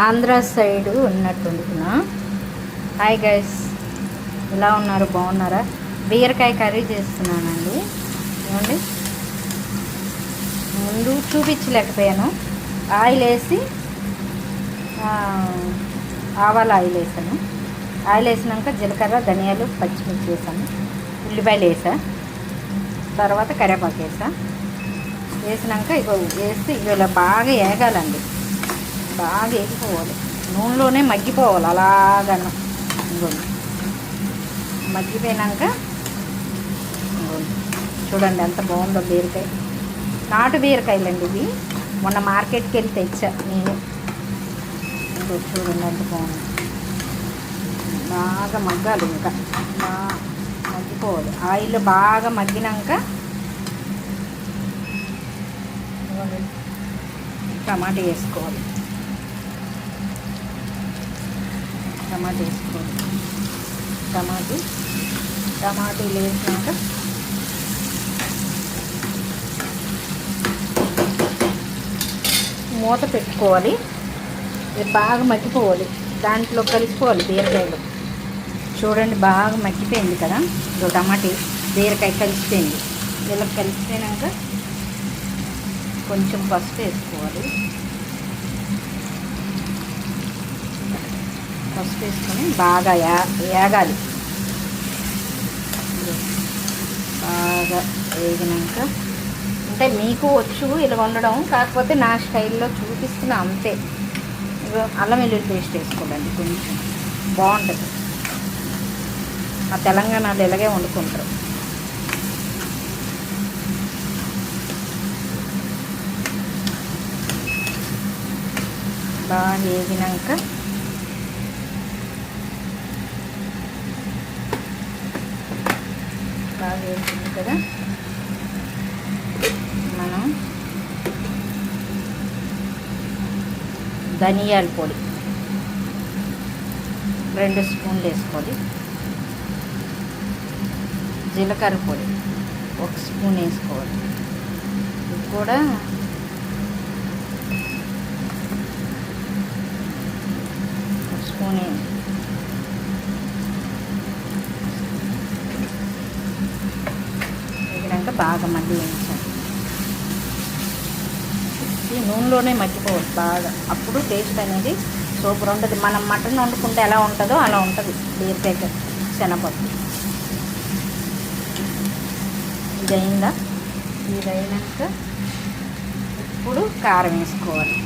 Andhra side ఉన్నట్టు వండుకున్నా. Hi guys, ఎలా ఉన్నారు? బాగున్నారా? బీరకాయ కర్రీ చేస్తున్నానండి. ఏమండి, ముందు చూపించలేకపోయాను. ఆయిల్ వేసి ఆవాల ఆయిల్ వేసాను. ఆయిల్ వేసినాక జీలకర్ర, ధనియాలు, పచ్చిమిర్చి వేసాను. ఉల్లిపాయలు వేసా. తర్వాత కరివేపాకు వేసినాక వేసి ఇలా బాగా వేగాలండి. బాగా వేగిపోవాలి, నూనెలోనే మగ్గిపోవాలి. అలాగను ఇంకోండి, మగ్గిపోయినాక ఇంకోండి చూడండి ఎంత బాగుందో బీరకాయ. నాటు బీరకాయలండి ఇవి. మొన్న మార్కెట్కి వెళ్ళి తెచ్చా నేను. ఇంకో చూడండి ఎంత బాగుంది. బాగా మగ్గాలి, ఇంకా బాగా మగ్గిపోవాలి. ఆయిల్ బాగా మగ్గినాక టమాటా వేసుకోవాలి. టమాటీలు వేసినాక మూత పెట్టుకోవాలి. ఇది బాగా మగ్గిపోవాలి, దాంట్లో కలిసిపోవాలి బీరకాయలు. చూడండి బాగా మగ్గిపోయింది కదా. ఇదో టమాటీ బీరకాయ కలిసిపోయింది. ఇలా కలిసిపోయినాక కొంచెం పసుపు వేసుకోవాలి. పసుపు వేసుకొని బాగా వేగాలి. బాగా వేగినాక, అంటే మీకు వచ్చు ఇలా వండడం, కాకపోతే నా స్టైల్లో చూపిస్తున్నా అంతే. అల్లం వెల్లుల్లి పేస్ట్ వేసుకోవాలండి, కొంచెం బాగుంటుంది. మా తెలంగాణలో ఇలాగే వండుకుంటారు. బాగా వేగినాక బాగా వేసింది కదా, మనం ధనియాల పొడి 2 స్పూన్లు వేసుకోవాలి. జీలకర్ర పొడి 1 స్పూన్ వేసుకోవాలి. ఇది కూడా స్పూన్ వేగినాక బాగా మళ్ళీ వేయించాలి. ఈ నూనెలోనే మగ్గిపోవాలి బాగా, అప్పుడు టేస్ట్ అనేది సూపర్ ఉంటుంది. మనం మటన్ వండుకుంటే ఎలా ఉంటుందో అలా ఉంటుంది బీరకాయ శనగపప్పు. ఇది అయినాక ఇప్పుడు కారం వేసుకోవాలి.